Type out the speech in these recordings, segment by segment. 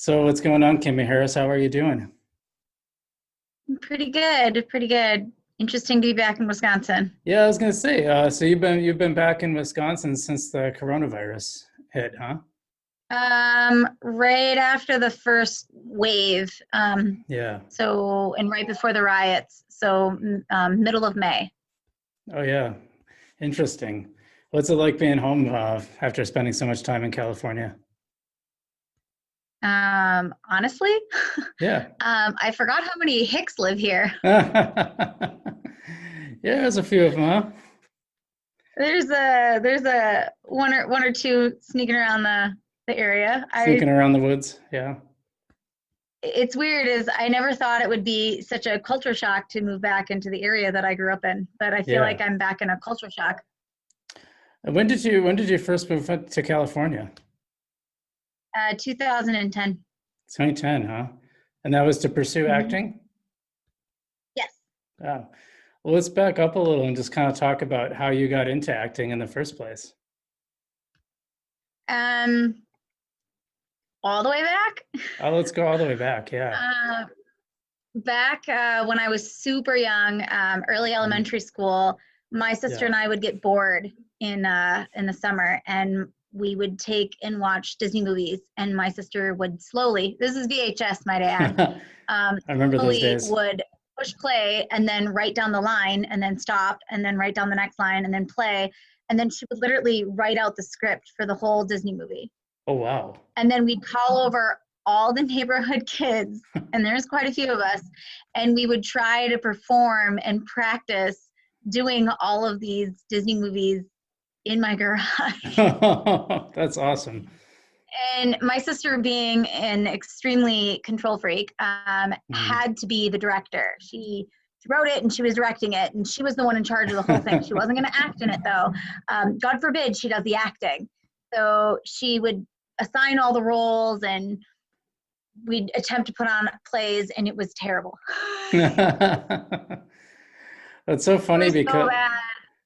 So what's going on, Kimi Harris? How are you doing? Pretty good, pretty good. Interesting to be back in Wisconsin. Yeah, I was gonna say, so you've been back in Wisconsin since the coronavirus hit, huh? Right after the first wave, Yeah. and right before the riots, middle of May. Oh yeah. Interesting. What's it like being home after spending so much time in California? Honestly, Yeah. I forgot how many Hicks live here. Yeah, there's a few of them, huh? There's a one or two sneaking around the area. Sneaking around the woods. Yeah. It's weird is I never thought it would be such a culture shock to move back into the area that I grew up in, but I feel Yeah. like I'm back in a culture shock. When did you first move to California? 2010. 2010, huh? And that was to pursue Hmm. acting? Yes. Oh. Well, let's back up a little and just kind of talk about how you got into acting in the first place. Um, all the way back. Oh, let's go all the way back. Yeah. Uh, Back when I was super young, early Mhm. elementary school, my sister Yeah. and I would get bored in the summer, and we would take and watch Disney movies. And my sister would slowly, this is VHS, might I add, I remember those slowly days. would push play and then write down the line and then stop and then write down the next line and then play. And then she would literally write out the script for the whole Disney movie. Oh, wow. And then we'd call over all the neighborhood kids, and there's quite a few of us, and we would try to perform and practice doing all of these Disney movies in my garage. That's awesome. And my sister, being an extremely control freak, Mhm. had to be the director. She wrote it and she was directing it, and she was the one in charge of the whole thing. She wasn't going to act in it, though. God forbid she does the acting. So she would assign all the roles, and we'd attempt to put on plays, and it was terrible. That's so It funny was so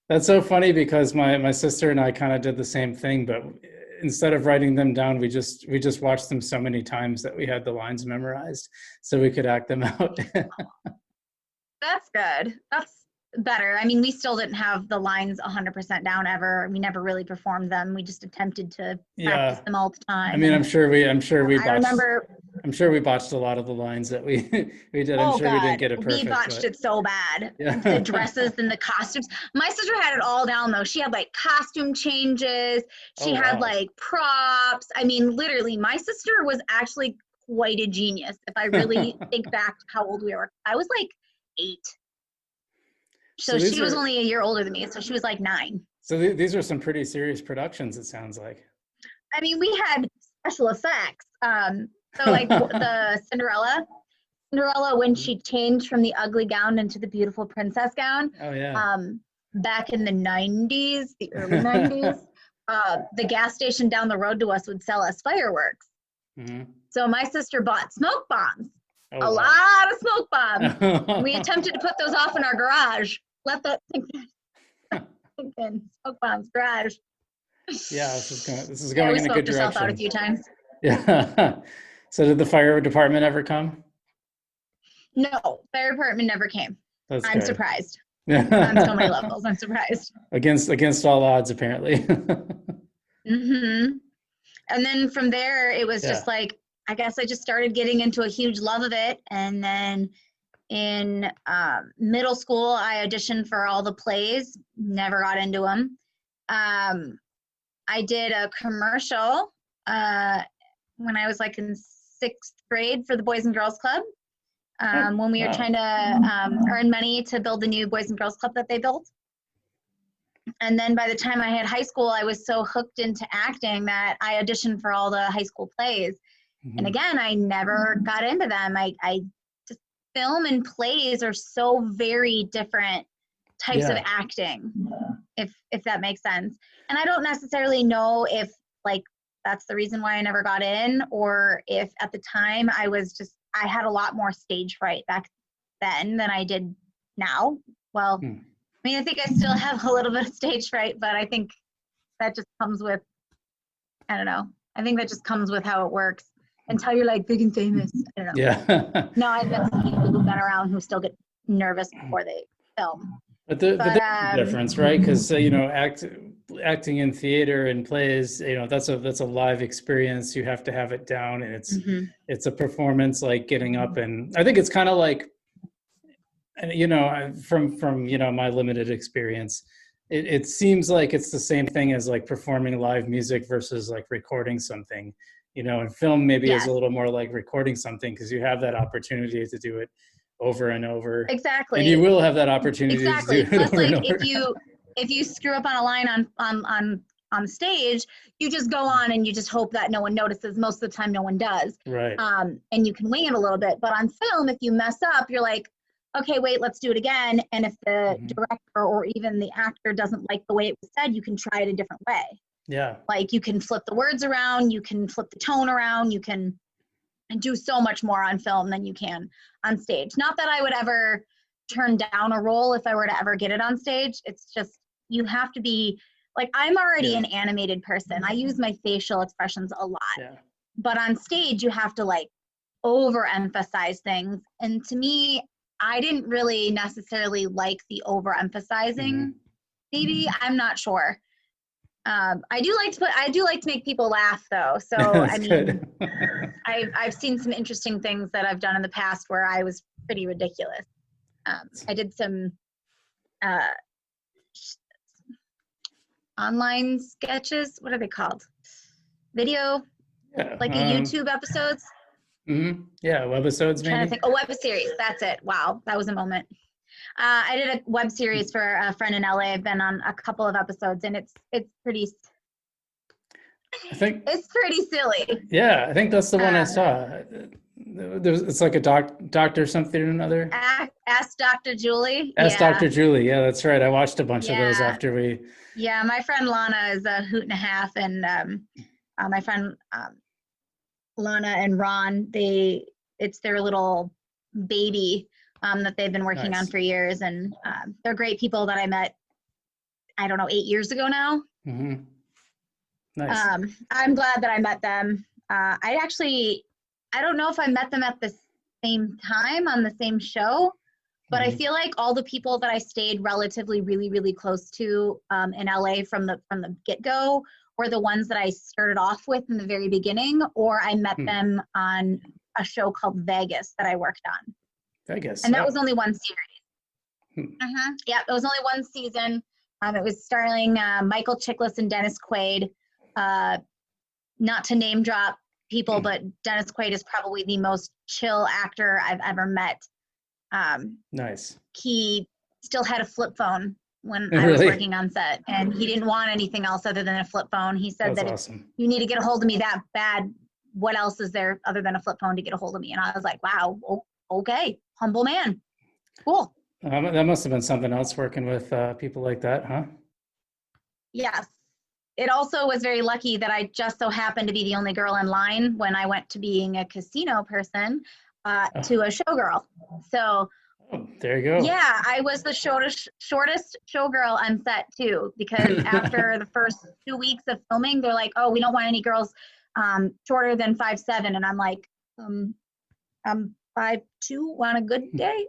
because bad. my sister and I kind of did the same thing, but instead of writing them down, we just watched them so many times that we had the lines memorized so we could act them out. That's good. That's better. I mean, we still didn't have the lines 100% down ever. We never really performed them. We just attempted to practice Yeah. them all the I time. mean, And I'm sure we I botched remember, a lot of the lines that we we did. I'm oh sure we didn't God, get it we perfect, botched but it so bad. The yeah. dresses and the costumes. My sister had it all down though. She had like costume changes. Oh She had wow. like props. I mean, literally, my sister was actually quite a genius. If I really think back to how old we were, I was like 8. So So these she was are only a year older than me. So she was like 9. these are some pretty serious productions, it sounds like. I mean, we had special effects. So like the Cinderella, when Mhm. she changed from the ugly gown into the beautiful princess gown, Oh yeah. um, back in the 90s, the early 90s, the gas station down the road to us would sell us fireworks. Mhm. So my sister bought smoke bombs, Oh a wow. lot of smoke bombs, and we attempted to put those off in our garage. Let that sink in. Smoke bombs, garage. Yeah, this is Yeah, going we in a good smoked herself out a direction. few times. Yeah. So did the fire department ever come? No, fire department never came. That's I'm good. surprised on so many levels. I'm surprised. Against all odds, apparently. Hmm. And then from there, it was Yeah. just like, I guess I just started getting into a huge love of it. And then in middle school, I auditioned for all the plays, never got into them. Um, I did a commercial uh, when I was like in 6th grade for the Boys and Girls Club, Oh, when we were wow. trying to earn money to build the new Boys and Girls Club that they built. And then by the time I had high school, I was so hooked into acting that I auditioned for all the high school plays. And Mhm. again, I never got into them. I just, film and plays are so very different types of Yeah. acting, if that makes sense. And I don't necessarily know if like that's the reason why I never got in, or if at the time I had a lot more stage fright back then than I did now. Well, Hmm. I mean, I think I still have a little bit of stage fright, but I think that just comes with, I don't know. I think that just comes with how it works. until you're like big and famous. I don't know. Yeah. No, I've met some people who've been around who still get nervous before they film. But there's a difference, right? Because acting in theater and plays, that's a live experience. You have to have it down, and it's a performance, like getting up. And I think it's kind of like, from my limited experience, it seems like it's the same thing as like performing live music versus like recording something. And film maybe is a little more like recording something, because you have that opportunity to do it over and over. Exactly. And you will have that opportunity to do it Plus, over and like over. if you screw up on a line on stage, you just go on and you just hope that no one notices. Most of the time, no one does. Right. And you can wing it a little bit. But on film, if you mess up, you're like, okay, wait, let's do it again. And if the director or even the actor doesn't like the way it was said, you can try it a different way. Yeah. Like you can flip the words around, you can flip the tone around, you can do so much more on film than you can on stage. Not that I would ever turn down a role if I were to ever get it on stage. It's just, you have to be, like, I'm already an animated person. I use my facial expressions a lot. Yeah. But on stage, you have to like overemphasize things. And to me, I didn't really necessarily like the overemphasizing. Maybe, I'm not sure. I do like to make people laugh though. So I mean, I've seen some interesting things that I've done in the past where I was pretty ridiculous. I did some online sketches. What are they called? Video, like a YouTube episodes. Yeah, webisodes maybe. Trying to think. Oh, web series. That's it. Wow, that was a moment. I did a web series for a friend in LA. I've been on a couple of episodes, and it's pretty. I think it's pretty silly. Yeah, I think that's the one I saw. It's like a doctor something or another. Ask Dr. Julie. Ask Dr. Julie. Yeah, that's right. I watched a bunch of those after we. Yeah, my friend Lana is a hoot and a half, and my friend Lana and Ron, it's their little baby that they've been working on for years, and they're great people that I met, I don't know, 8 years ago now. Nice. I'm glad that I met them. I don't know if I met them at the same time on the same show, but I feel like all the people that I stayed relatively really, really close to in LA from the get-go were the ones that I started off with in the very beginning, or I met them on a show called Vegas that I worked on. Vegas. And that was only one series. Yeah, it was only one season. It was starring Michael Chiklis and Dennis Quaid. Not to name drop people, but Dennis Quaid is probably the most chill actor I've ever met. Nice. He still had a flip phone when I was working on set, and he didn't want anything else other than a flip phone. He said that if you need to get a hold of me that bad, what else is there other than a flip phone to get a hold of me? And I was like, wow, okay, humble man. Cool. That must have been something else working with people like that, huh? Yes. It also was very lucky that I just so happened to be the only girl in line when I went to being a casino person to a showgirl. So there you go. Yeah, I was the shortest showgirl on set too, because after the first 2 weeks of filming, they're like, oh, we don't want any girls shorter than 5'7", and I'm like, I'm 5'2" on a good day.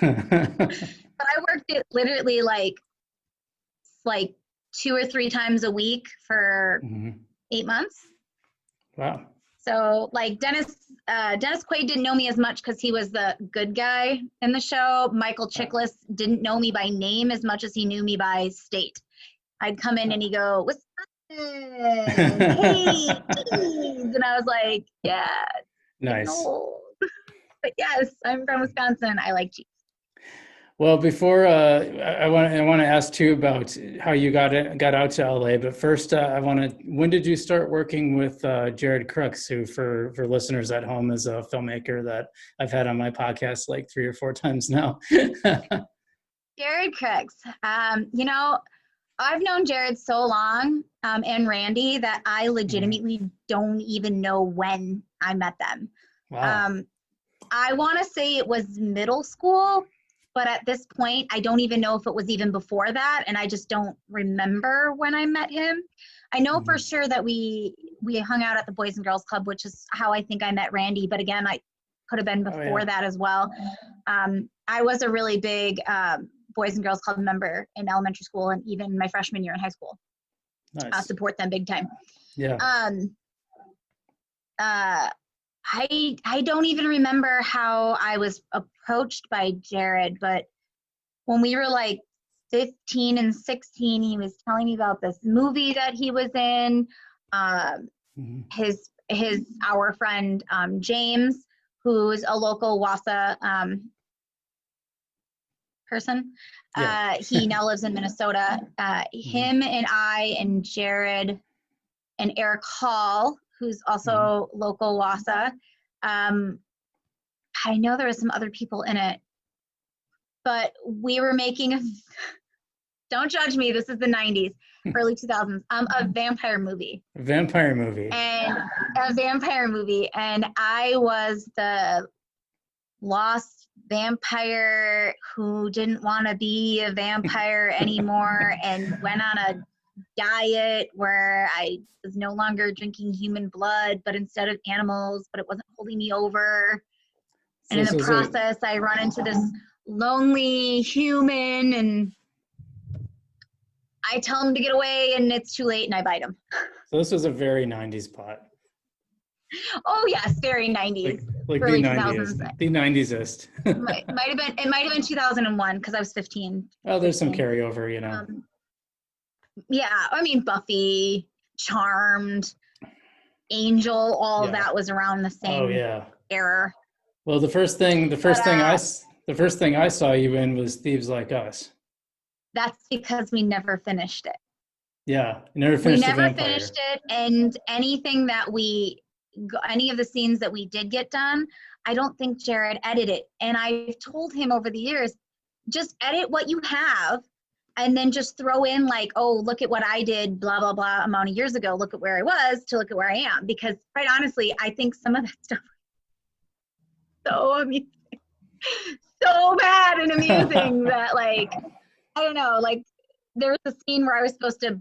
But I worked it literally like 2 or 3 times a week for 8 months. Wow. So like Dennis Quaid didn't know me as much because he was the good guy in the show. Michael Chiklis didn't know me by name as much as he knew me by state. I'd come in and he'd go, Wisconsin, hey, geez. And I was like, yeah. Nice. But yes, I'm from Wisconsin. I like cheese. Well, before I want to ask too about how you got out to LA, but first when did you start working with Jarrod Crooks, who for listeners at home is a filmmaker that I've had on my podcast like 3 or 4 times now. Jarrod Crooks, I've known Jarrod so long and Randy that I legitimately don't even know when I met them. Wow. I want to say it was middle school. But at this point, I don't even know if it was even before that, and I just don't remember when I met him. I know for sure that we we hung out at the Boys and Girls Club, which is how I think I met Randy. But again, I could have been before that as well. I was a really big Boys and Girls Club member in elementary school and even my freshman year in high school. Nice. Support them big time. Yeah. I don't even remember how I was approached by Jarrod, but when we were like 15 and 16, he was telling me about this movie that he was in. Our friend James, who's a local Wausau person. Yeah. He now lives in Minnesota. Him and I and Jarrod and Eric Hall, who's also local Wausau. I know there was some other people in it, but we were making don't judge me, this is the 90s, early 2000s, a vampire movie. And a vampire movie. And I was the lost vampire who didn't want to be a vampire anymore and went on a diet where I was no longer drinking human blood, but instead of animals, but it wasn't holding me over. And in the process, I run into this lonely human and I tell him to get away and it's too late and I bite him. So this was a very 90s plot. Oh yes, very 90s. Like early the 90s. The 90s-ist. It might have been 2001 because I was 15. Oh, there's some carryover, you know. Yeah, I mean Buffy, Charmed, Angel, all of that was around the same era. Well, the first thing I saw you in was Thieves Like Us. That's because we never finished it. Yeah, never finished it, and anything that any of the scenes that we did get done, I don't think Jarrod edited. And I've told him over the years, just edit what you have and then just throw in like, oh, look at what I did, blah, blah, blah, amount of years ago. Look at where I was to look at where I am. Because quite honestly, I think some of that stuff so amusing, so bad and amusing that like, I don't know, like there was a scene where I was supposed to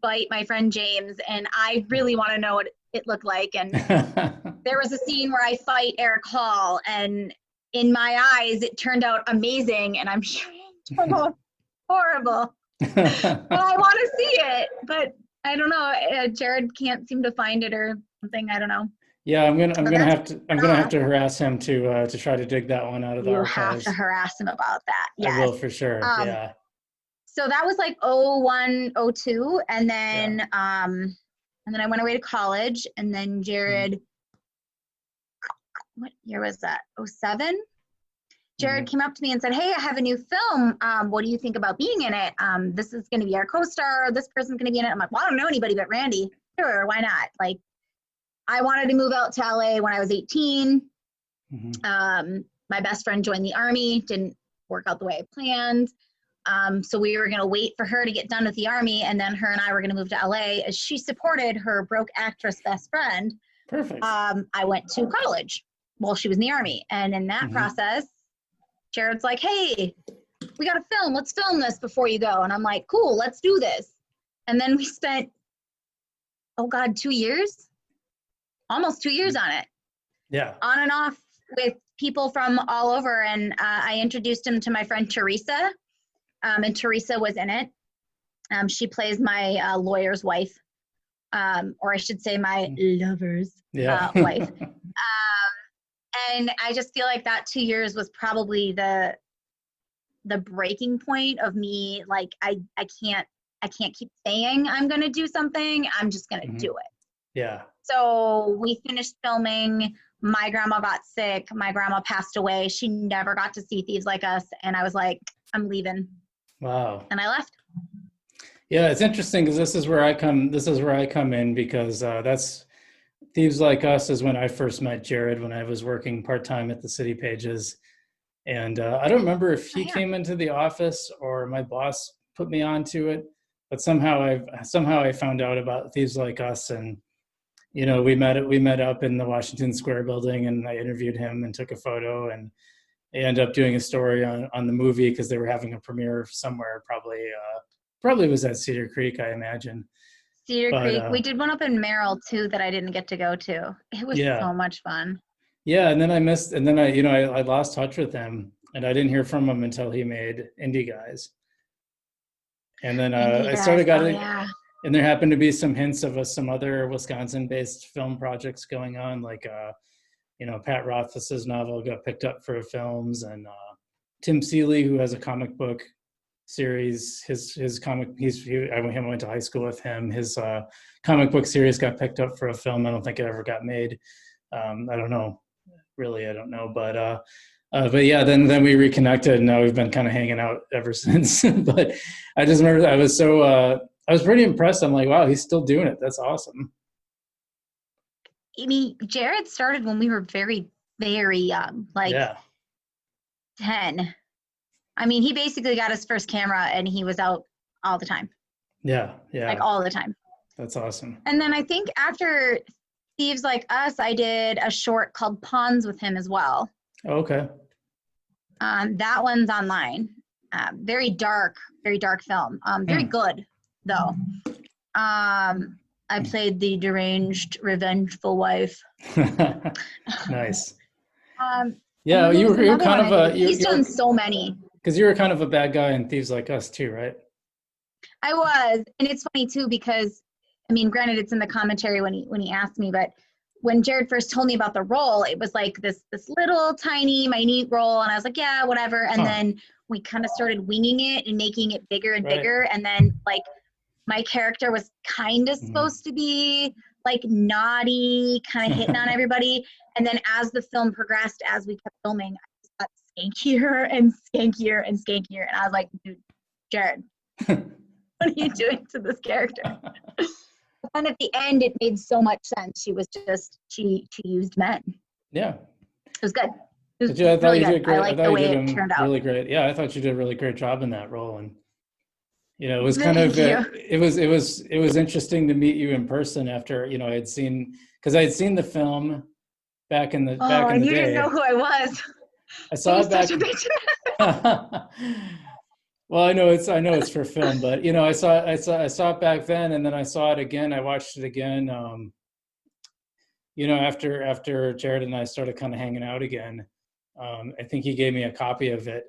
bite my friend James and I really want to know what it looked like. And there was a scene where I fight Eric Hall and in my eyes, it turned out amazing. And I'm sure it turned out horrible. But I want to see it, but I don't know. Jarrod can't seem to find it or something. I don't know. Yeah, I'm gonna have to harass him to try to dig that one out of the archives. You have to harass him about that. Yes. I will for sure. Yeah. So that was like 01, 02, and then I went away to college, and then Jarrod. What year was that? 07. Jarrod came up to me and said, "Hey, I have a new film. What do you think about being in it? This is going to be our co-star. This person's going to be in it." I'm like, "Well, I don't know anybody but Randy. Sure, why not?" Like, I wanted to move out to LA when I was 18. My best friend joined the Army. Didn't work out the way I planned. So we were going to wait for her to get done with the Army, and then her and I were going to move to LA as she supported her broke actress best friend. Perfect. I went to college while she was in the Army. And in that process, Jarrod's like, "Hey, we got a film. Let's film this before you go." And I'm like, "Cool, let's do this." And then we spent, 2 years? Almost 2 years on it. Yeah. On and off with people from all over. And I introduced him to my friend Teresa. And Teresa was in it. She plays my lawyer's wife. Or I should say my lover's wife. And I just feel like that 2 years was probably the breaking point of me. Like, I can't keep saying I'm going to do something. I'm just going to do it. Yeah. So we finished filming. My grandma got sick. My grandma passed away. She never got to see Thieves Like Us. And I was like, I'm leaving. Wow. And I left. Yeah, it's interesting because this is where I come in because that's Thieves Like Us is when I first met Jarrod when I was working part-time at the City Pages. And I don't remember if he came into the office or my boss put me onto it, but somehow I found out about Thieves Like Us, and you know, we met up in the Washington Square building, and I interviewed him and took a photo, and I ended up doing a story on the movie because they were having a premiere somewhere, probably was at Cedar Creek, I imagine. Cedar But Creek. We did one up in Merrill too that I didn't get to go to. It was yeah, so much fun. yeah. And then I lost touch with him, and I didn't hear from him until he made Indie Guys. And then Indie I guys. started got Oh it, yeah. and there happened to be some hints of some other Wisconsin-based film projects going on, like Pat Rothfuss's novel got picked up for films, and Tim Seeley, who has a comic book series, I went to high school with him. His comic book series got picked up for a film. I don't think it ever got made. I don't know, really, I don't know, but yeah, then we reconnected, and now we've been kind of hanging out ever since. But I just remember I was pretty impressed. I'm like, wow, he's still doing it. That's awesome. I mean, Jarrod started when we were very, very young, like Yeah, 10. I mean, he basically got his first camera and he was out all the time, yeah, like yeah. all the time. That's awesome. And then I think after Thieves Like Us, I did a short called Pawns with him as well. Okay. That one's online. Very dark film. Very good though. I played the deranged, revengeful wife. Nice. Yeah, you were kind of a he's done so many. because you were kind of a bad guy in Thieves Like Us too, right? I was, and it's funny too because, I mean, granted, it's in the commentary when he asked me, but when Jarrod first told me about the role, it was like this little tiny minute role, and I was like, yeah, whatever. And then we kind of started winging it and making it bigger and bigger, and then like my character was kind of supposed to be like naughty, kind of hitting on everybody, and then as the film progressed, as we kept filming, I just got skankier and skankier and skankier, and I was like, dude, Jarrod, what are you doing to this character? And at the end, it made so much sense. She used men. Yeah. It was good. It was I thought really you good. did great. I like the way it turned out. Really great. Yeah, I thought you did a really great job in that role, and it was kind Thank of you. it was interesting to meet you in person after I had seen the film back in the back in the you day. didn't know who I was. I saw it back. Such a picture. Well, I know it's for film, but I saw it back then, and then I saw it again. I watched it again. After Jarrod and I started kind of hanging out again, I think he gave me a copy of it,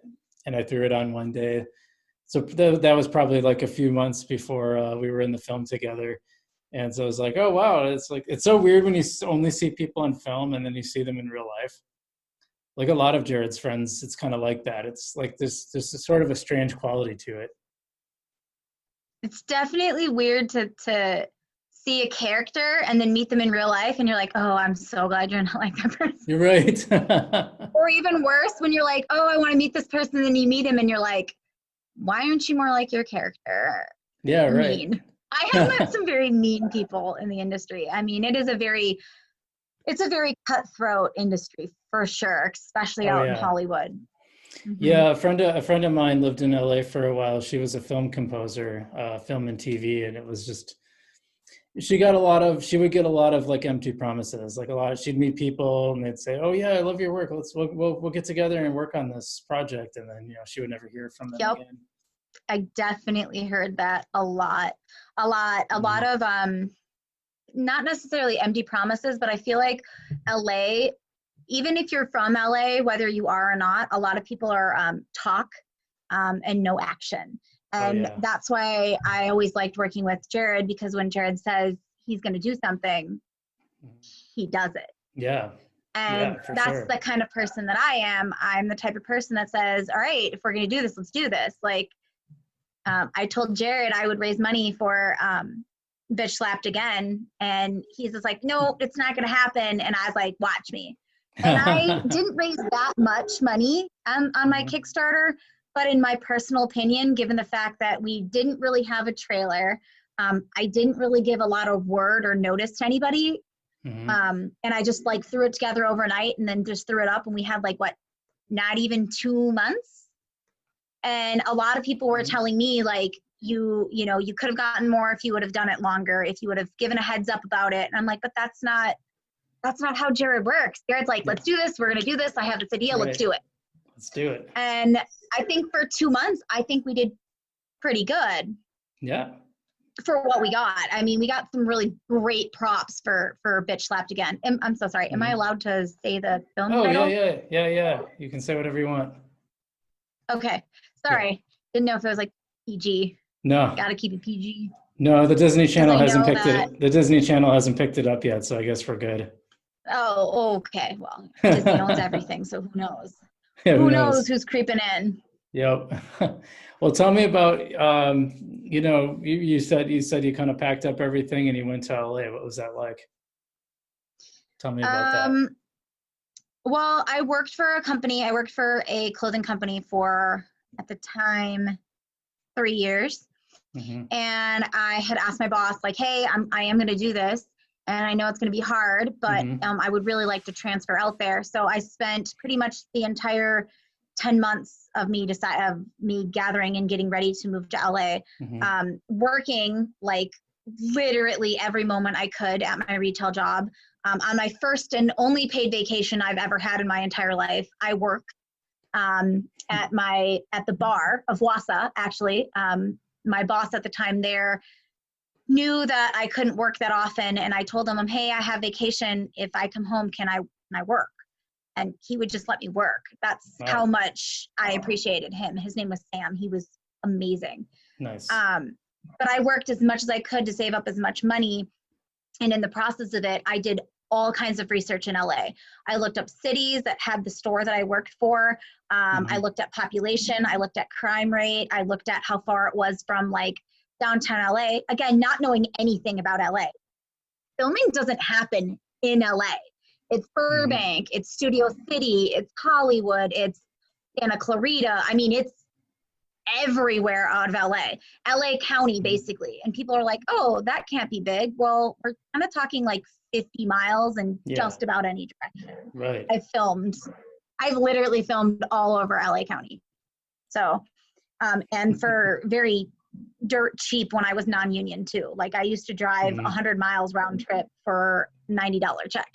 and I threw it on one day. So that was probably like a few months before we were in the film together, and so I was like, oh wow, it's so weird when you only see people on film and then you see them in real life. Like a lot of Jarrod's friends, it's kind of like that. It's like there's a sort of a strange quality to it. It's definitely weird to see a character and then meet them in real life, and you're like, oh, I'm so glad you're not like that person. You're right. Or even worse, when you're like, oh, I want to meet this person, and then you meet him and you're like, why aren't you more like your character? Yeah, right. Mean. I have met some very mean people in the industry. I mean, it's a very cutthroat industry for sure, especially out in Hollywood. Mm-hmm. Yeah, a friend of mine lived in LA for a while. She was a film composer, film and TV, and it was just she would get a lot of like empty promises. Like she'd meet people and they'd say, "Oh yeah, I love your work. We'll get together and work on this project," and then she would never hear from them again. I definitely heard that a lot of not necessarily empty promises, but I feel like LA, even if you're from LA, whether you are or not, a lot of people are talk and no action. And that's why I always liked working with Jarrod, because when Jarrod says he's going to do something, he does it. Yeah. And that's the kind of person that I am. I'm the type of person that says, all right, if we're going to do this, let's do this. Like I told Jarrod I would raise money for Bitch Slapped Again, and he's just like, no, it's not going to happen. And I was like, watch me. And I didn't raise that much money on my Kickstarter, but in my personal opinion, given the fact that we didn't really have a trailer, I didn't really give a lot of word or notice to anybody. And I just like threw it together overnight and then just threw it up, and we had not even 2 months. And a lot of people were telling me like, you could have gotten more if you would have done it longer, if you would have given a heads up about it. And I'm like, but that's not how Jarrod works. Jarrod's like, let's do this. We're going to do this. I have this idea. Right. Let's do it. Let's do it. And I think for 2 months, I think we did pretty good. Yeah. for what we got. I mean, we got some really great props for Bitch Slapped Again. I'm so sorry. Am I allowed to say the film title? Yeah. You can say whatever you want. Okay. Sorry. Yeah. Didn't know if it was like PG. No. Gotta keep it PG. No, the Disney Channel I hasn't know picked that- it. The Disney Channel hasn't picked it up yet, so I guess we're good. Oh, okay. Well, Disney owns everything, so who knows? Yeah, Who knows who's creeping in? Yep. Well, tell me about, you said you kind of packed up everything and you went to LA. What was that like? Tell me about that. Well, I worked for a company. I worked for a clothing company for, at the time, 3 years. Mm-hmm. And I had asked my boss, like, hey, I am going to do this. And I know it's going to be hard, but I would really like to transfer out there. So I spent pretty much the entire 10 months of me gathering and getting ready to move to LA, working like literally every moment I could at my retail job. On my first and only paid vacation I've ever had in my entire life, I worked at the bar of Wausau, actually. My boss at the time there knew that I couldn't work that often, and I told him, hey, I have vacation. If I come home, can I work? And he would just let me work. That's how much I appreciated him. His name was Sam. He was amazing. Nice. But I worked as much as I could to save up as much money. And in the process of it, I did all kinds of research in LA. I looked up cities that had the store that I worked for. I looked at population. I looked at crime rate. I looked at how far it was from like downtown LA. Again, not knowing anything about LA. Filming doesn't happen in LA. It's Burbank, it's Studio City, it's Hollywood, it's Santa Clarita. I mean, it's everywhere out of LA. LA County, basically. And people are like, oh, that can't be big. Well, we're kind of talking like 50 miles in just about any direction. Right. I've literally filmed all over LA County. So, and for very dirt cheap when I was non-union too. Like I used to drive 100 miles round trip for $90 check.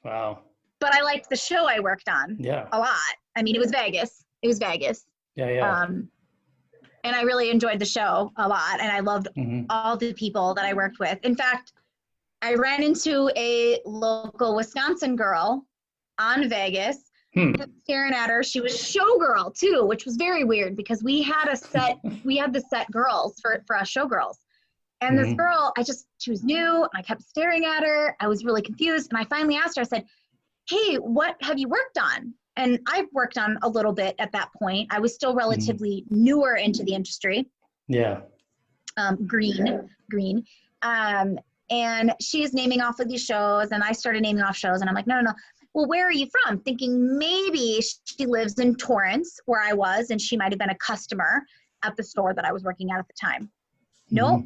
Wow. But I liked the show I worked on a lot. I mean, it was Vegas. Yeah. And I really enjoyed the show a lot. And I loved all the people that I worked with. In fact, I ran into a local Wisconsin girl on Vegas. Staring at her. She was showgirl too, which was very weird because we had the set girls for us showgirls. And this girl, she was new, and I kept staring at her. I was really confused. And I finally asked her, I said, hey, what have you worked on? And I've worked on a little bit at that point. I was still relatively newer into the industry. Yeah. Green. And she's naming off of these shows, and I started naming off shows, and I'm like, no. Well, where are you from? Thinking maybe she lives in Torrance, where I was, and she might have been a customer at the store that I was working at the time. Nope.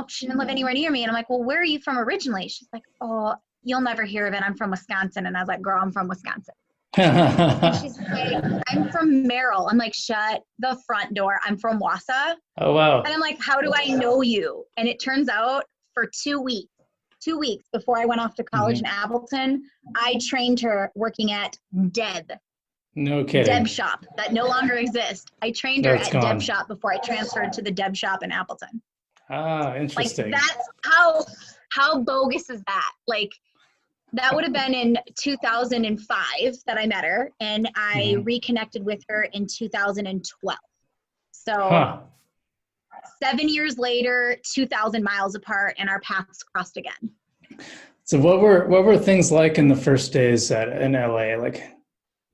She didn't live anywhere near me. And I'm like, well, where are you from originally? She's like, oh, you'll never hear of it. I'm from Wisconsin. And I was like, girl, I'm from Wisconsin. And she's like, I'm from Merrill. I'm like, shut the front door. I'm from Wausau. Oh, wow. And I'm like, how do I know you? And it turns out for 2 weeks before I went off to college in Appleton, I trained her working at Deb. No kidding. Deb shop that no longer exists. I trained her at gone. Deb shop before I transferred to the Deb shop in Appleton. Ah, interesting. Like that's how bogus is that? Like that would have been in 2005 that I met her, and I reconnected with her in 2012. So 7 years later, 2,000 miles apart, and our paths crossed again. So what were things like in the first days in LA? Like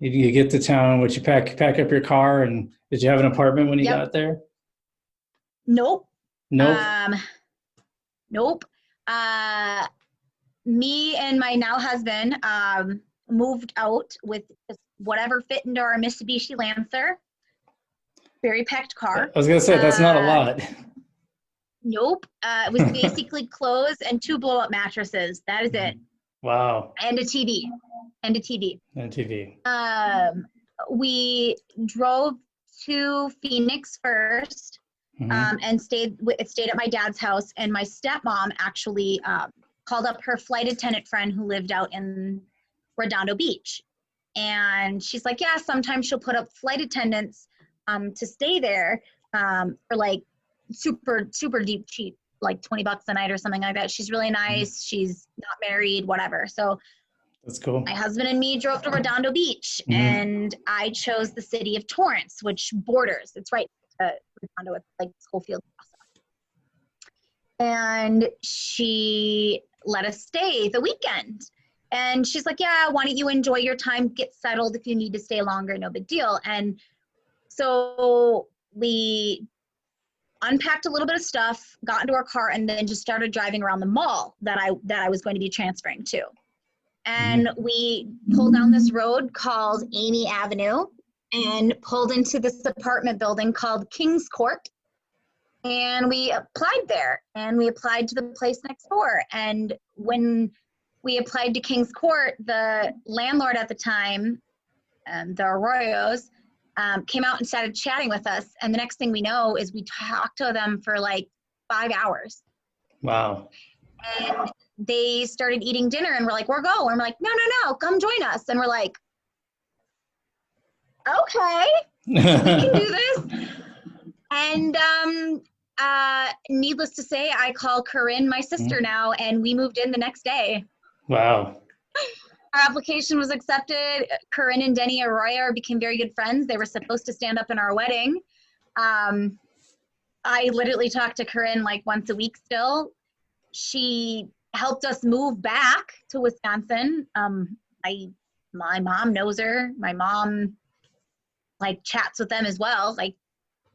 you get to town, you pack up your car, and did you have an apartment when you got there? Nope. Nope. Nope. Me and my now husband moved out with whatever fit into our Mitsubishi Lancer. Very packed car. I was going to say, that's not a lot. Nope. It was basically clothes and 2 blow-up mattresses. That is it. Wow. And a TV. And a TV. We drove to Phoenix first and stayed at my dad's house. And my stepmom actually called up her flight attendant friend who lived out in Redondo Beach. And she's like, yeah, sometimes she'll put up flight attendants to stay there for like super, super cheap like $20 a night or something like that. She's really nice. She's not married, whatever. So That's cool. my husband and me drove to Redondo Beach, and I chose the city of Torrance, which borders. It's right to Redondo. It's like Schofield. And she let us stay the weekend. And she's like, yeah, why don't you enjoy your time, get settled. If you need to stay longer, no big deal. And so we unpacked a little bit of stuff, got into our car, and then just started driving around the mall that I was going to be transferring to. And we pulled down this road called Amy Avenue and pulled into this apartment building called King's Court. And we applied there, and we applied to the place next door. And when we applied to King's Court, the landlord at the time, the Arroyos, came out and started chatting with us. And the next thing we know is we talked to them for like 5 hours. Wow. And they started eating dinner, and we're like, we're going. And we're like, no, come join us. And we're like, okay, we can do this. And needless to say, I call Corinne my sister now, and we moved in the next day. Wow. Our application was accepted. Corinne and Denny Arroyo became very good friends. They were supposed to stand up in our wedding. I literally talk to Corinne like once a week still. She helped us move back to Wisconsin. My mom knows her. My mom like chats with them as well. Like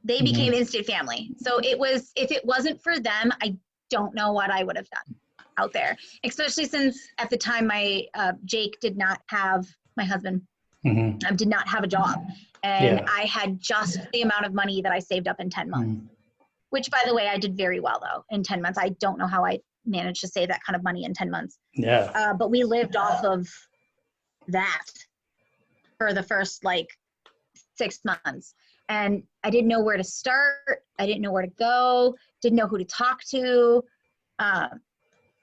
they became instant family. So it was, if it wasn't for them, I don't know what I would have done out there, especially since at the time my Jake did not have, my husband did not have a job, and I had just the amount of money that I saved up in 10 months, which by the way, I did very well though in 10 months. I don't know how I managed to save that kind of money in 10 months. Yeah. But we lived off of that for the first like 6 months. And I didn't know where to start. I didn't know where to go. Didn't know who to talk to.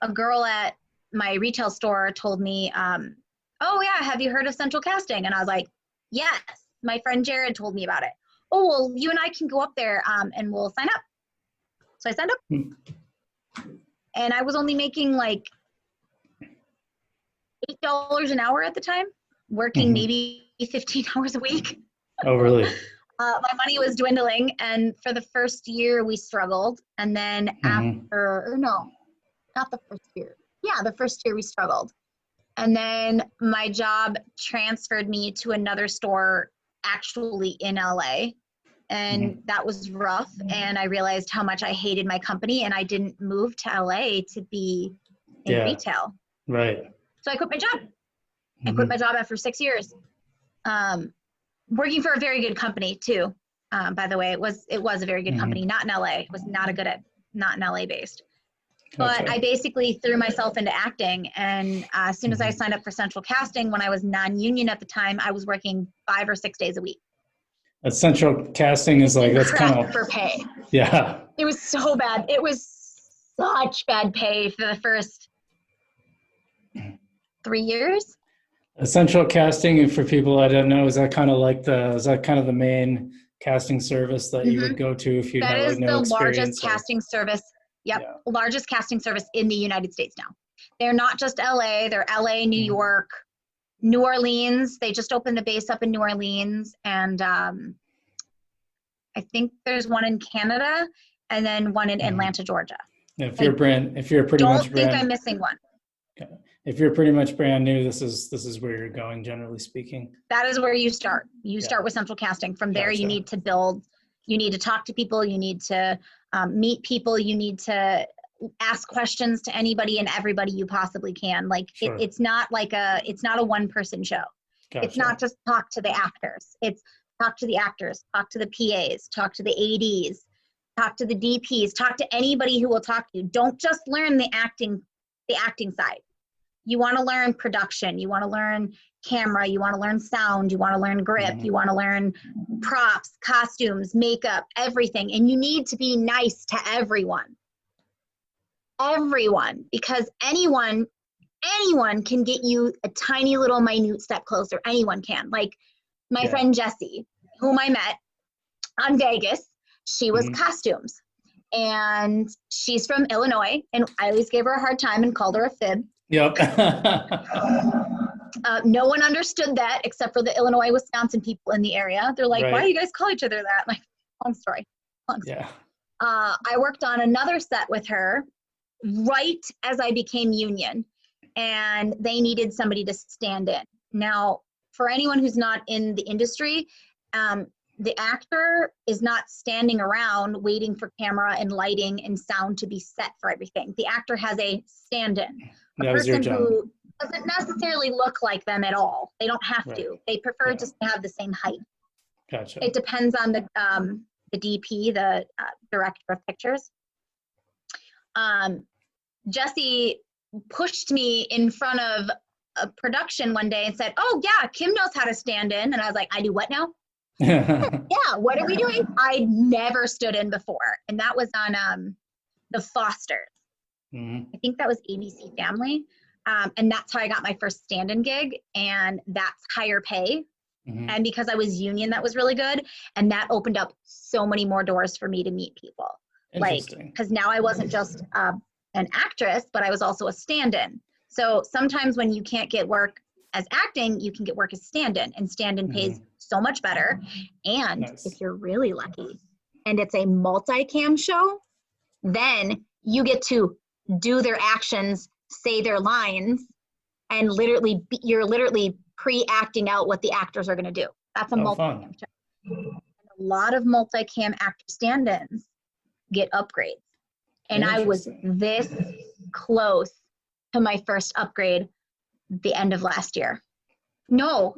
A girl at my retail store told me, oh yeah, have you heard of Central Casting? And I was like, yes, my friend Jarrod told me about it. Oh, well, you and I can go up there and we'll sign up. So I signed up. And I was only making like $8 an hour at the time, working maybe 15 hours a week. Oh, really? My money was dwindling, and for the first year we struggled, and then after, no, not the first year. Yeah, the first year we struggled. And then my job transferred me to another store actually in LA, and that was rough, and I realized how much I hated my company, and I didn't move to LA to be in retail. Right. So I quit my job. I quit my job after 6 years. Working for a very good company too. By the way, it was a very good company, not in LA. It was not in LA based. But I basically threw myself into acting, and as soon as I signed up for Central Casting, when I was non-union at the time, I was working 5 or 6 days a week. That Central Casting is like, that's kind of for pay. Yeah. It was so bad. It was such bad pay for the first 3 years. Central Casting, for people I don't know, is that kind of the main casting service that you would go to if you had like no experience? That is the largest casting service. Yep, largest casting service in the United States now. They're not just LA, they're LA, New York, New Orleans. They just opened a base up in New Orleans, and I think there's one in Canada, and then one in Atlanta, Georgia. If you're I'm missing one. Okay. If you're pretty much brand new, this is where you're going, generally speaking. That is where you start. You start with Central Casting. From there, you need to build. You need to talk to people. You need to meet people. You need to ask questions to anybody and everybody you possibly can. Like it's not a one-person show. Gotcha. It's not just talk to the actors. It's talk to the actors, talk to the PAs, talk to the ADs, talk to the DPs, talk to anybody who will talk to you. Don't just learn the acting side. You want to learn production. You want to learn camera. You want to learn sound. You want to learn grip. You want to learn props, costumes, makeup, everything. And you need to be nice to everyone. Everyone. Because anyone can get you a tiny little minute step closer. Anyone can. Like my friend Jessie, whom I met on Vegas, she was costumes. and she's from Illinois, and I always gave her a hard time and called her a fib. Yep. No one understood that except for the Illinois, Wisconsin people in the area. They're like, why do you guys call each other that? Like, long story. Yeah. I worked on another set with her right as I became union, and they needed somebody to stand in. Now, for anyone who's not in the industry, the actor is not standing around waiting for camera and lighting and sound to be set for everything. The actor has a stand-in, a person who doesn't necessarily look like them at all. They don't have to. They prefer just to have the same height. Gotcha. It depends on the DP, the director of pictures. Jesse pushed me in front of a production one day and said, oh yeah, Kim knows how to stand in. And I was like, I do what now? Yeah, what are we doing? I never stood in before. And that was on The Fosters. I think that was ABC Family. And that's how I got my first stand-in gig. And that's higher pay. And because I was union, that was really good. And that opened up so many more doors for me to meet people. Like, because now I wasn't just an actress, but I was also a stand-in. So sometimes when you can't get work as acting, you can get work as stand-in, and stand-in pays so much better. And if you're really lucky and it's a multicam show, then you get to do their actions, say their lines, and you're literally pre-acting out what the actors are going to do. That's a multicam show. And a lot of multicam actor stand-ins get upgrades. And I was this close to my first upgrade the end of last year. No,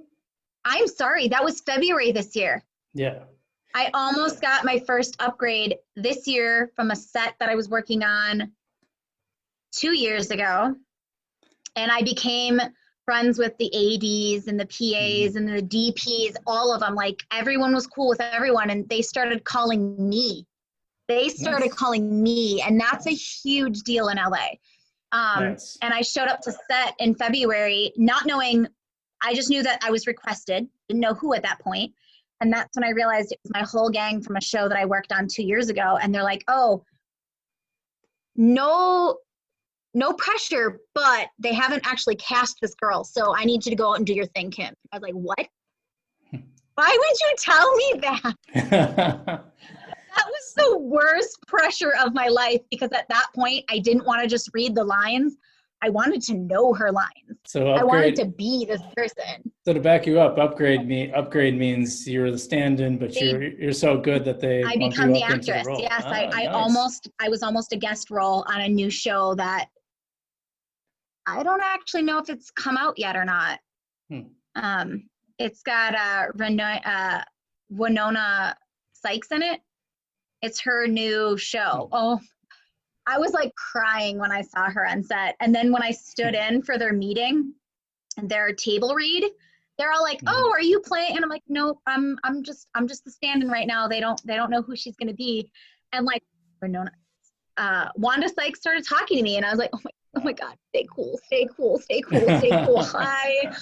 I'm sorry. That was February this year. Yeah. I almost got my first upgrade this year from a set that I was working on 2 years ago. And I became friends with the ADs and the PAs and the DPs, all of them. Like, everyone was cool with everyone, and they started calling me. Calling me, and that's a huge deal in LA. And I showed up to set in February, not knowing, I just knew that I was requested, didn't know who at that point. And that's when I realized it was my whole gang from a show that I worked on 2 years ago. And they're like, oh, no pressure, but they haven't actually cast this girl. So I need you to go out and do your thing, Kim. I was like, what? Why would you tell me that? That was the worst pressure of my life, because at that point, I didn't want to just read the lines. I wanted to know her lines. So I wanted to be this person. So to back you up, upgrade means you're the stand-in, but you're so good that I become the actress. Yes, I was almost a guest role on a new show that I don't actually know if it's come out yet or not. It's got Winona Sykes in it. It's her new show. Oh, I was like crying when I saw her on set. And then when I stood in for their meeting and their table read, they're all like, "Oh, are you playing?" And I'm like, "Nope, I'm just the stand-in right now. They don't know who she's gonna be." And like, Wanda Sykes started talking to me, and I was like, "Oh my God, stay cool. I'm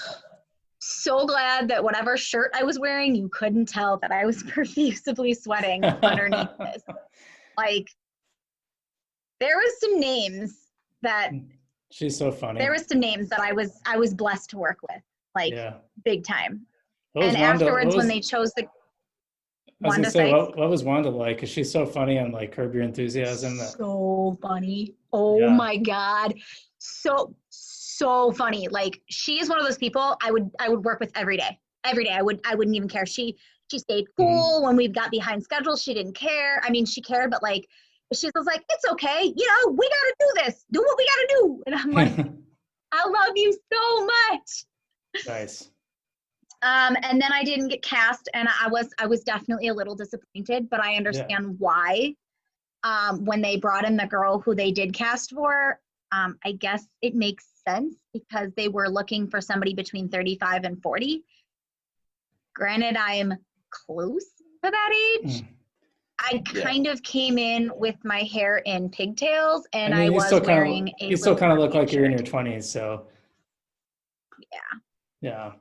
so glad that whatever shirt I was wearing, you couldn't tell that I was profusely sweating underneath this. Like, there was some names that she's so funny. There was some names that I was blessed to work with, like big time. And Wanda, afterwards, when they chose the Wanda Sykes, what was Wanda like? Because she's so funny on like Curb Your Enthusiasm. So funny. Oh my God. So funny. Like, she is one of those people I would work with every day. I wouldn't even care. She stayed cool when we got behind schedule. She didn't care. I mean, she cared, but like, she was like, it's okay. We got to do this. Do what we got to do. And I'm like, I love you so much. Nice. And then I didn't get cast, and I was definitely a little disappointed, but I understand why. When they brought in the girl who they did cast for, I guess it makes sense, because they were looking for somebody between 35 and 40. Granted, I'm close to that age. I kind of came in with my hair in pigtails, and I was wearing you still kind of look like you're in your 20s, so. Yeah.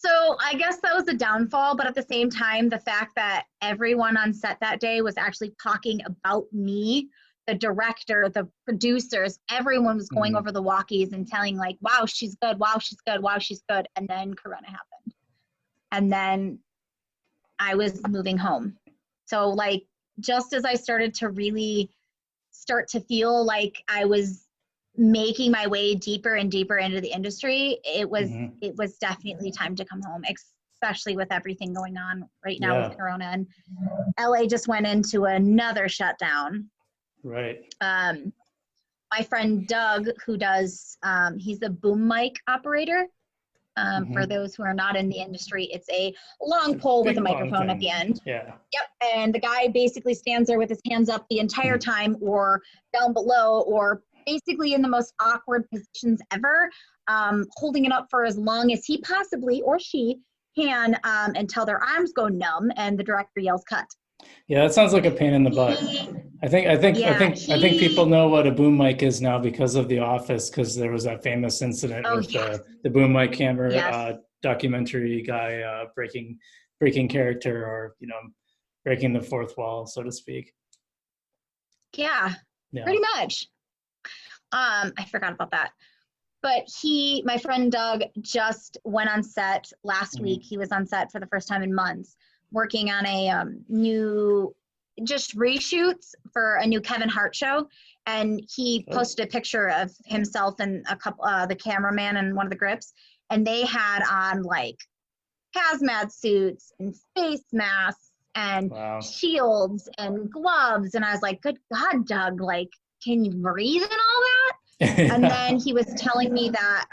So I guess that was a downfall, but at the same time, the fact that everyone on set that day was actually talking about me, the director, the producers, everyone was going over the walkies and telling like, wow, she's good, wow, she's good, wow, she's good. And then Corona happened. And then I was moving home. So like, just as I started to really start to feel like I was making my way deeper and deeper into the industry, it was definitely time to come home, especially with everything going on right now with Corona. And LA just went into another shutdown. Right. My friend Doug, who does, he's a boom mic operator. For those who are not in the industry, it's a long pole with a microphone at the end. Yeah. Yep. And the guy basically stands there with his hands up the entire time, or down below, or basically in the most awkward positions ever, holding it up for as long as he possibly, or she can, until their arms go numb and the director yells cut. Yeah, that sounds like a pain in the butt. I think people know what a boom mic is now because of The Office, because there was that famous incident with the boom mic camera documentary guy breaking character, or breaking the fourth wall, so to speak. Yeah. Pretty much. I forgot about that. But my friend Doug just went on set last week. He was on set for the first time in months, working on a new just reshoots for a new Kevin Hart show. And he posted a picture of himself and a couple, the cameraman and one of the grips. And they had on like hazmat suits and face masks and shields and gloves. And I was like, good God, Doug, like, can you breathe in all that? And then he was telling me that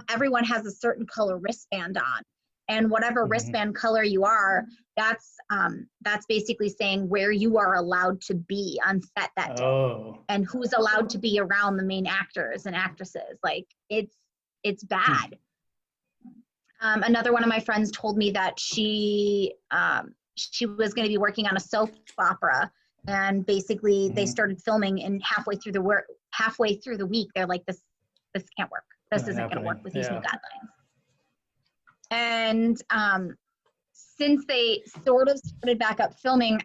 everyone has a certain color wristband on, and whatever wristband color you are, that's basically saying where you are allowed to be on set that day, and who's allowed to be around the main actors and actresses. Like it's bad. Another one of my friends told me that she was going to be working on a soap opera. And basically they started filming, and halfway through the week, they're like, this can't work. This isn't going to work with these new guidelines. And since they sort of started back up filming,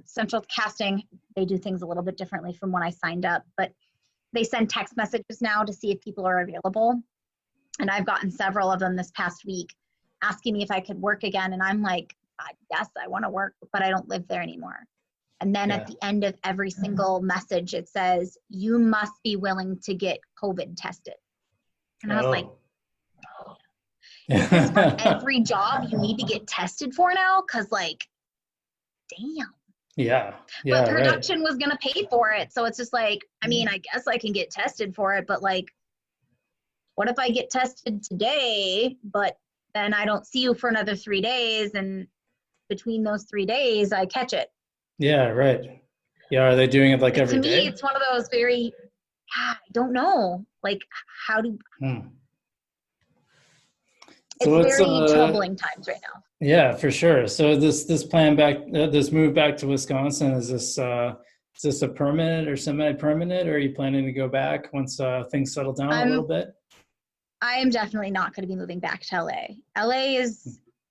Central Casting, they do things a little bit differently from when I signed up, but they send text messages now to see if people are available. And I've gotten several of them this past week asking me if I could work again. And I'm like, yes, I want to work, but I don't live there anymore. And then at the end of every single message, it says, you must be willing to get COVID tested. And I was like, is this for every job you need to get tested for now? Because like, damn. Yeah. But production was going to pay for it. So it's just like, I mean, I guess I can get tested for it, but like, what if I get tested today, but then I don't see you for another 3 days, and between those 3 days, I catch it? Yeah, right. Yeah, are they doing it like every day? To me, it's one of those very, I don't know, like how do, so it's very troubling times right now. Yeah, for sure. So this move back to Wisconsin, is this a permanent or semi-permanent, or are you planning to go back once things settle down a little bit? I am definitely not going to be moving back to LA. LA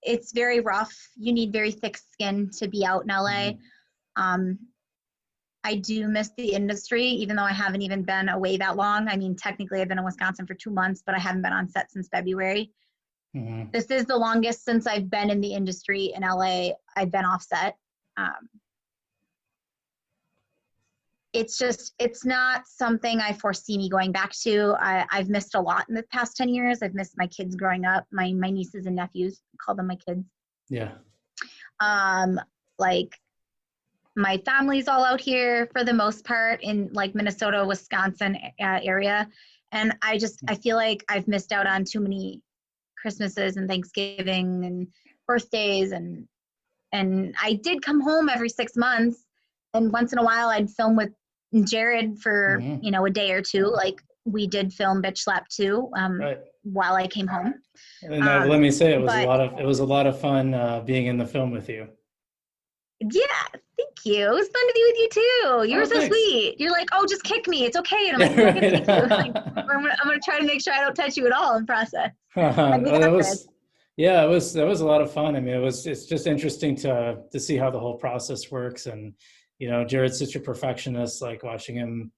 it's very rough. You need very thick skin to be out in LA. I do miss the industry, even though I haven't even been away that long. I mean, technically I've been in Wisconsin for 2 months, but I haven't been on set since February. This is the longest since I've been in the industry in LA. I've been off set. It's not something I foresee me going back to. I've missed a lot in the past 10 years. I've missed my kids growing up, my nieces and nephews, I call them my kids. Yeah. Like my family's all out here for the most part in like Minnesota, Wisconsin area. And I feel like I've missed out on too many Christmases and Thanksgiving and birthdays. And I did come home every 6 months. And once in a while I'd film with Jarrod for, a day or two. Like we did film Bitch Slap 2 while I came home. And let me say, it was a lot of fun being in the film with you. Yeah, thank you. It was fun to be with you too. You were so sweet. You're like, oh, just kick me. It's okay. And I'm like, I'm gonna try to make sure I don't touch you at all in process. That Yeah, that was a lot of fun. I mean, it's just interesting to see how the whole process works. And, Jared's such a perfectionist, like watching him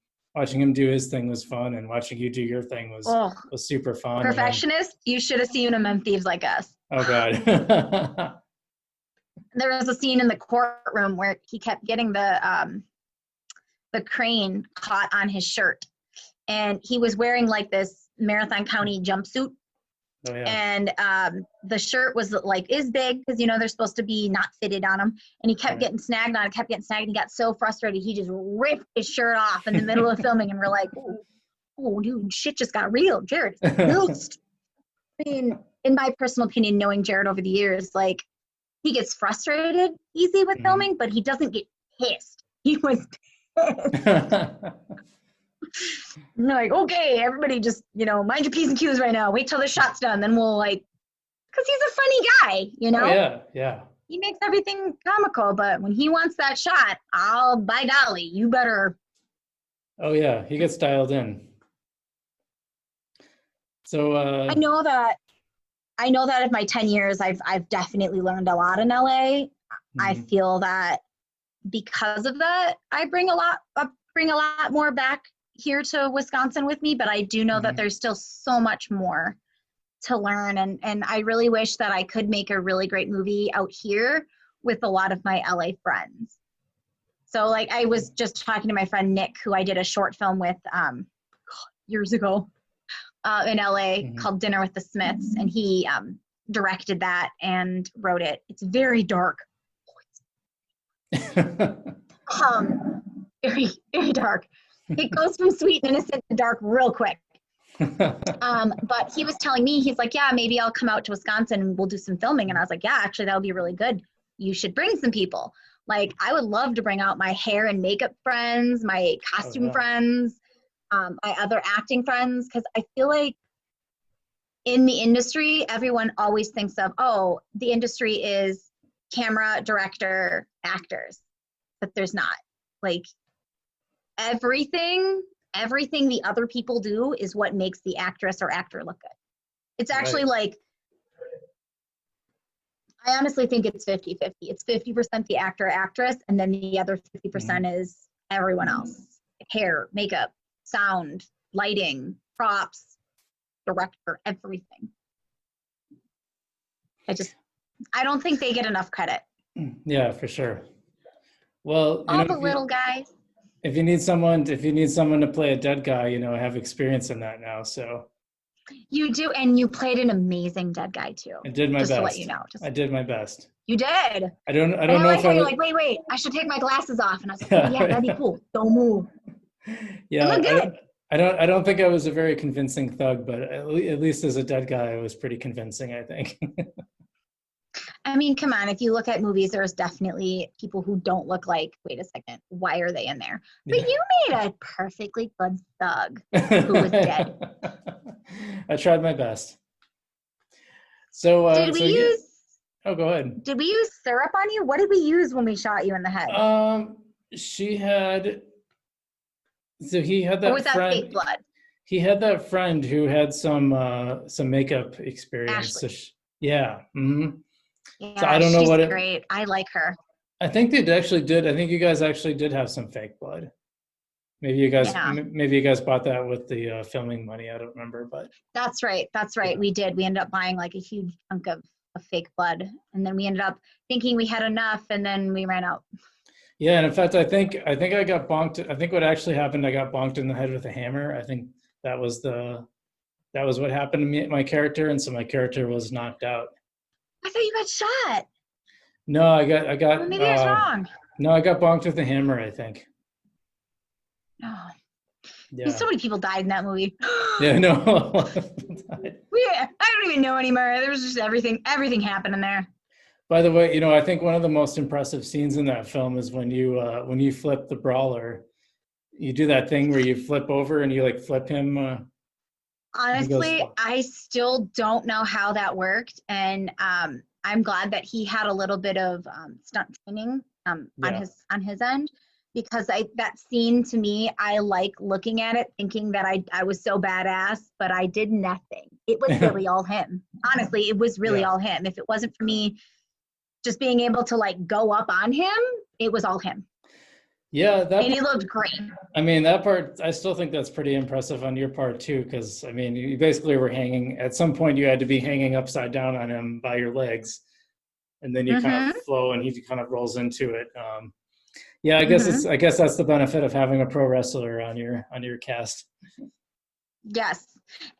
do his thing was fun, and watching you do your thing Oh, was super fun. And then, perfectionist, you should have seen him in Thieves Like Us. oh God. There was a scene in the courtroom where he kept getting the crane caught on his shirt, and he was wearing like this Marathon County jumpsuit. Oh yeah. And the shirt was like is big because they're supposed to be not fitted on him, and he kept getting snagged on it, and he got so frustrated he just ripped his shirt off in the middle of filming, and we're like, oh dude, shit just got real. Jarrod is pissed. I mean, in my personal opinion, knowing Jarrod over the years, like, he gets frustrated easy with filming, but he doesn't get pissed. He was pissed. I'm like, okay, everybody just, mind your P's and Q's right now. Wait till the shot's done. Then we'll because he's a funny guy, Oh, yeah, yeah. He makes everything comical, but when he wants that shot, by golly, you better. Oh yeah, he gets dialed in. So I know that in my 10 years, I've definitely learned a lot in LA. I feel that because of that, I bring a lot more back here to Wisconsin with me, but I do know that there's still so much more to learn, and I really wish that I could make a really great movie out here with a lot of my LA friends. So like I was just talking to my friend Nick, who I did a short film with years ago in LA called Dinner with the Smiths, and he directed that and wrote it. It's very dark. Very, very dark. It goes from sweet and innocent to dark real quick. But he was telling me, he's like, yeah, maybe I'll come out to Wisconsin and we'll do some filming. And I was like, yeah, actually, that would be really good. You should bring some people. Like, I would love to bring out my hair and makeup friends, my costume friends, my other acting friends, because I feel like in the industry, everyone always thinks of, oh, the industry is camera, director, actors, but there's not. Like, everything the other people do is what makes the actress or actor look good. It's actually like, I honestly think it's 50-50. It's 50% the actor, actress, and then the other 50% is everyone else. Hair, makeup, sound, lighting, props, director, everything. I don't think they get enough credit. Yeah, for sure. Well, all the little guys. If you need someone to play a dead guy, I have experience in that now. So you do, and you played an amazing dead guy too. I did my best. To let you know. I did my best. You did. I don't know if you're like, wait, I should take my glasses off, and I was like, yeah, that'd be cool. Don't move. Yeah, look good. I don't think I was a very convincing thug, but at least as a dead guy, I was pretty convincing, I think. I mean, come on, if you look at movies, there's definitely people who don't look like, wait a second, why are they in there? But you made a perfectly good thug who was dead. I tried my best. So oh, go ahead. Did we use syrup on you? What did we use when we shot you in the head? He had that or was that friend, fake blood? He had that friend who had some makeup experience. Ashley. So yeah. Yeah, so I don't know she's great. I like her. I think you guys actually did have some fake blood. Maybe you guys bought that with the filming money. I don't remember, but that's right. We did. We ended up buying like a huge chunk of fake blood, and then we ended up thinking we had enough, and then we ran out. Yeah, and in fact, I think I got bonked. I think what actually happened, I got bonked in the head with a hammer. I think that was what happened to me, my character, and so my character was knocked out. I thought you got shot. No, I got. Well, maybe I was wrong. No, I got bonked with a hammer, I think. Oh. Yeah. So many people died in that movie. Yeah, no. I don't even know anymore. There was just everything happened in there. By the way, I think one of the most impressive scenes in that film is when you flip the brawler. You do that thing where you flip over and you like flip him. Honestly, I still don't know how that worked, and I'm glad that he had a little bit of stunt training on his end, because that scene, to me, I like looking at it thinking that I was so badass, but I did nothing. It was really all him. honestly, it was really Yeah. all him. If it wasn't for me just being able to like go up on him, it was all him. Yeah, And he looked great. I mean, that part, I still think that's pretty impressive on your part too, because I mean, you basically were hanging, at some point you had to be hanging upside down on him by your legs, and then you kind of Mm-hmm. flow and he kind of rolls into it. Yeah, Mm-hmm. I guess that's the benefit of having a pro wrestler on your cast. Yes.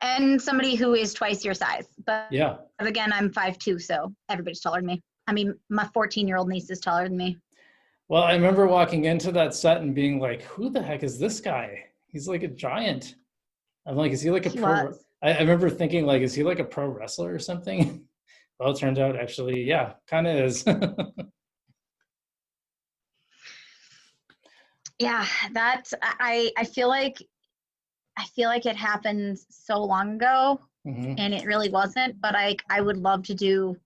And somebody who is twice your size. But Yeah. again, I'm 5'2", so everybody's taller than me. I mean, my 14-year-old niece is taller than me. Well, I remember walking into that set and being like, who the heck is this guy? He's like a giant. I'm like, is he like a He pro? was. I remember thinking like, is he like a pro wrestler or something? Well, it turns out actually, yeah, kind of is. Yeah, that I feel like it happened so long ago, Mhm. and it really wasn't. But I would love to do.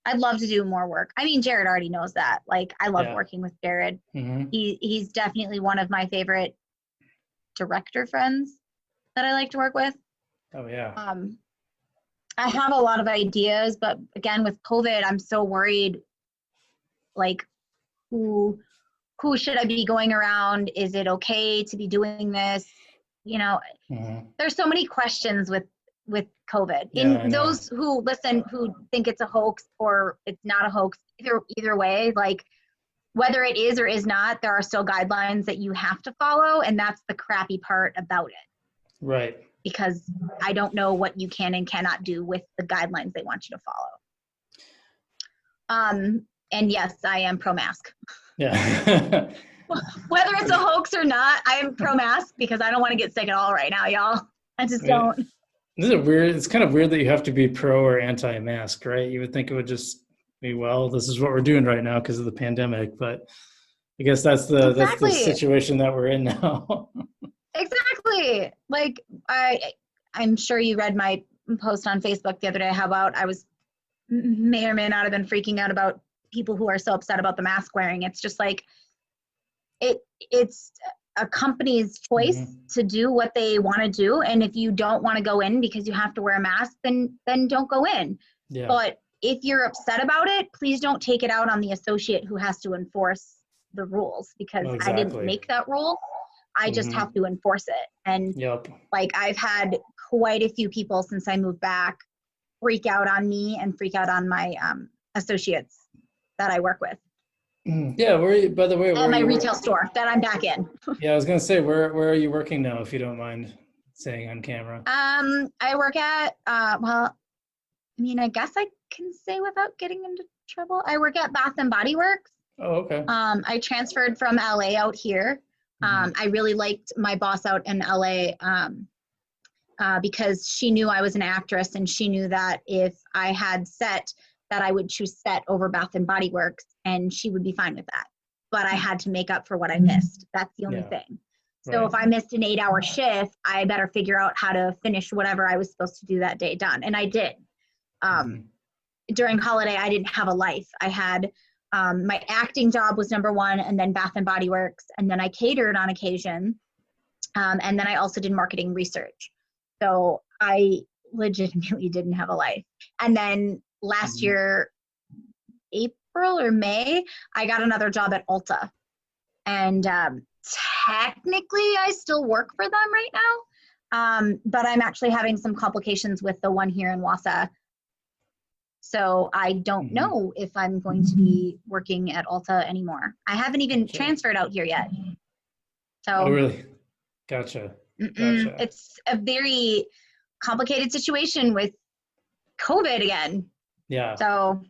I'd love to do more work. I mean, Jarrod already knows that. Like, I love Yeah. working with Jarrod. Mhm. He's definitely one of my favorite director friends that I like to work with. Oh yeah. I have a lot of ideas, but again, with COVID, I'm so worried. Like, who should I be going around? Is it okay to be doing this? You know, Mhm. there's so many questions with COVID. Yeah, I And know. those who listen, who think it's a hoax or it's not a hoax, either way, like whether it is or is not, there are still guidelines that you have to follow, and that's the crappy part about it. Right. Because I don't know what you can and cannot do with the guidelines they want you to follow. And yes, I am pro-mask. Yeah. Whether it's a hoax or not, I am pro-mask because I don't want to get sick at all right now, y'all. I just don't. This is weird. It's kind of weird that you have to be pro or anti-mask, right? You would think it would just be, well, this is what we're doing right now because of the pandemic, but I guess that's the Exactly. situation that we're in now. Exactly. Like I'm sure you read my post on Facebook the other day. How about I may or may not have been freaking out about people who are so upset about the mask wearing. It's just like it's a company's choice to do what they want to do, and if you don't want to go in because you have to wear a mask, then don't go in. Yeah. But if you're upset about it, please don't take it out on the associate who has to enforce the rules, because I didn't make that rule. I just have to enforce it. And like, I've had quite a few people since I moved back freak out on me and freak out on my associates that I work with. Yeah, where are you, by the way? At my retail store that I'm back in. Yeah, I was gonna say, where are you working now, if you don't mind saying on camera? I work at well, I mean, I guess I can say without getting into trouble. I work at Bath and Body Works. Oh, okay. I transferred from LA out here. I really liked my boss out in LA because she knew I was an actress, and she knew that if I had set, that I would choose set over Bath and Body Works, and she would be fine with that. But I had to make up for what I missed. That's the only thing. So if I missed an 8-hour shift, I better figure out how to finish whatever I was supposed to do that day done. And I did. During holiday, I didn't have a life. I had my acting job was number one, and then Bath and Body Works, and then I catered on occasion. And then I also did marketing research. So I legitimately didn't have a life. And then last year, April or May, I got another job at Ulta. And technically, I still work for them right now. But I'm actually having some complications with the one here in Wausau. So I don't know if I'm going to be working at Ulta anymore. I haven't even transferred out here yet. So, oh, really? Gotcha. It's a very complicated situation with COVID again. Yeah. So,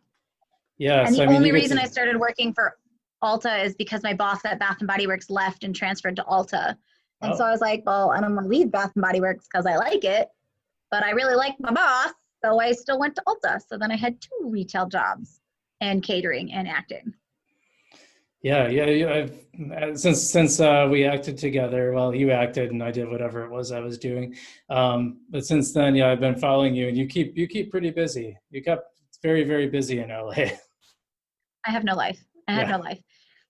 yeah. And so, the I mean, only reason I started working for Ulta is because my boss at Bath and Body Works left and transferred to Ulta. And so I was like, well, I don't want to leave Bath and Body Works because I like it, but I really like my boss. So I still went to Ulta. So then I had 2 retail jobs and catering and acting. Yeah. I've since we acted together. Well, you acted and I did whatever it was I was doing. But since then, yeah, I've been following you, and you keep pretty busy. You kept very, very busy in LA. I have no life. I have no life.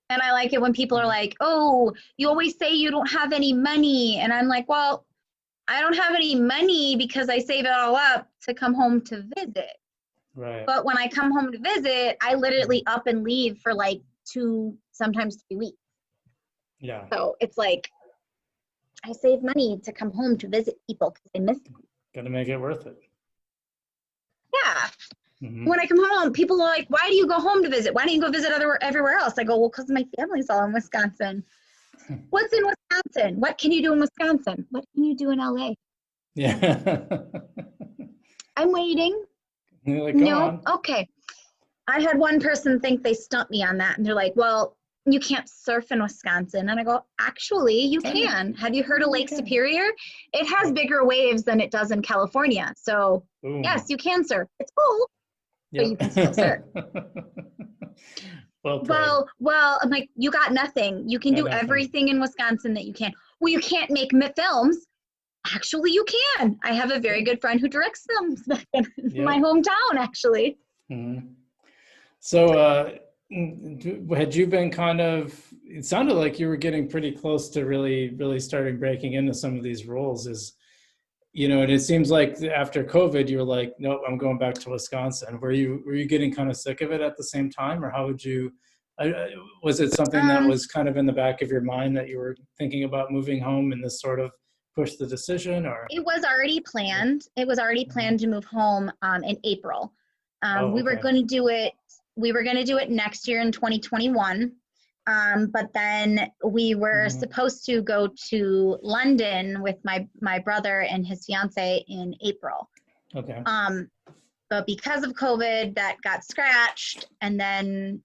And I like it when people are like, oh, you always say you don't have any money. And I'm like, well, I don't have any money because I save it all up to come home to visit. Right. But when I come home to visit, I literally up and leave for like 2, sometimes 3 weeks. Yeah. So it's like, I save money to come home to visit people because I miss them. Got to make it worth it. Yeah. Mm-hmm. When I come home, people are like, why do you go home to visit? Why don't you go visit everywhere else? I go, well, because my family's all in Wisconsin. What's in Wisconsin? What can you do in Wisconsin? What can you do in LA? Yeah. I'm waiting. You're like, go on. Okay. I had one person think they stumped me on that. And they're like, well, you can't surf in Wisconsin. And I go, actually, you can. Have you heard of Lake Superior? It has bigger waves than it does in California. So Boom. yes, you can surf. It's cold, but you can still surf. Well, I'm like, you got nothing. You can do everything in Wisconsin that you can. Well, you can't make films. Actually, you can. I have a very good friend who directs films back in my hometown, actually. Mm-hmm. So had you been kind of, it sounded like you were getting pretty close to really starting breaking into some of these roles, and it seems like after COVID, you were like, nope, I'm going back to Wisconsin. Were you getting kind of sick of it at the same time, or how would you, was it something that was kind of in the back of your mind that you were thinking about moving home and this sort of pushed the decision, or? It was already planned. It was already planned to move home in April. We were going to do it. We were going to do it next year in 2021. But then we were supposed to go to London with my brother and his fiance in April. Okay. But because of COVID, that got scratched, and then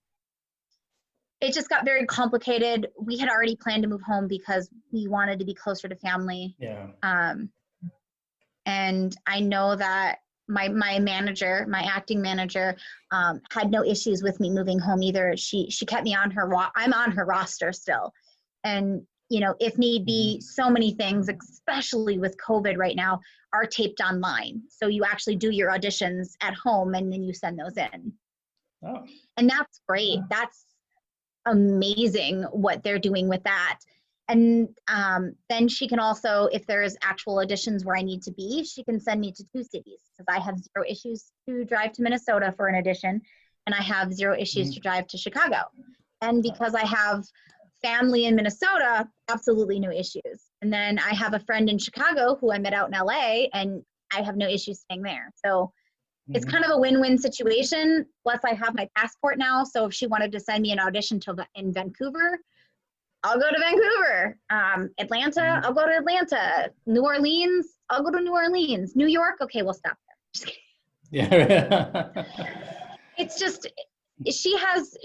it just got very complicated. We had already planned to move home because we wanted to be closer to family. Yeah. And I know that my manager, my acting manager, had no issues with me moving home either. She kept me on I'm on her roster still. And, if need be, so many things, especially with COVID right now, are taped online. So you actually do your auditions at home and then you send those in. Oh. And that's great. That's amazing what they're doing with that. And then she can also, if there's actual auditions where I need to be, she can send me to 2 cities, because I have 0 issues to drive to Minnesota for an audition, and I have 0 issues to drive to Chicago. And because I have family in Minnesota, absolutely no issues. And then I have a friend in Chicago who I met out in LA, and I have no issues staying there. So it's kind of a win-win situation. Plus I have my passport now. So if she wanted to send me an audition in Vancouver, I'll go to Vancouver. Atlanta, I'll go to Atlanta. New Orleans, I'll go to New Orleans. New York, okay, we'll stop there. Just kidding. Yeah. It's just, she has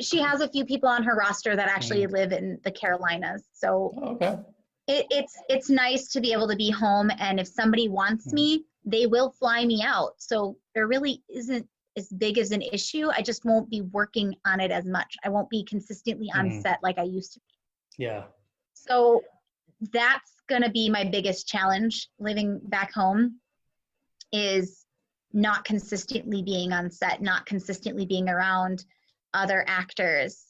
a few people on her roster that actually live in the Carolinas. So okay. It's nice to be able to be home, and if somebody wants me, they will fly me out. So there really isn't as big as an issue. I just won't be working on it as much. I won't be consistently on set like I used to be. Yeah. So that's going to be my biggest challenge living back home, is not consistently being on set, not consistently being around other actors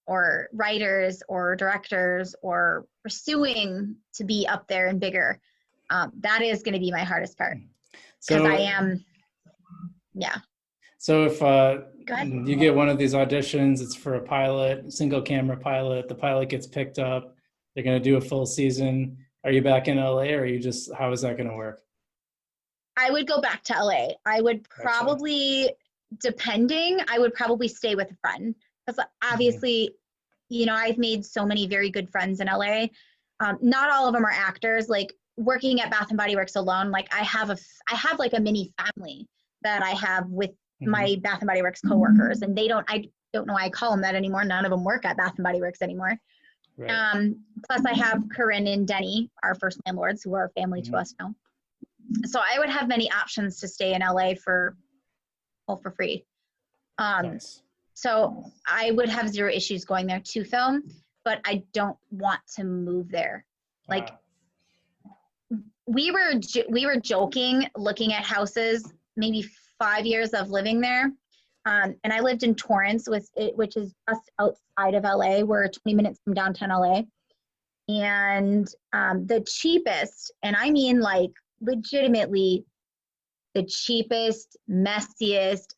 or writers or directors, or pursuing to be up there and bigger. That is going to be my hardest part, because I am, yeah. So if you get one of these auditions, it's for a pilot, single camera pilot, the pilot gets picked up, they're going to do a full season. Are you back in LA, or are you just, how is that going to work? I would go back to LA. I would probably, I would probably stay with a friend, because obviously, I've made so many very good friends in LA. Not all of them are actors. Like working at Bath and Body Works alone, like I have like a mini family that I have with my Bath and Body Works coworkers, and I don't know why I call them that anymore. None of them work at Bath and Body Works anymore. Right. Plus I have Corinne and Denny, our first landlords, who are family to us now. So I would have many options to stay in LA for free. Nice. So I would have 0 issues going there to film, but I don't want to move there. Like we were joking, looking at houses, maybe 5 years of living there. And I lived in Torrance, which is just outside of LA. We're 20 minutes from downtown LA. And the cheapest, and I mean like legitimately the cheapest, messiest,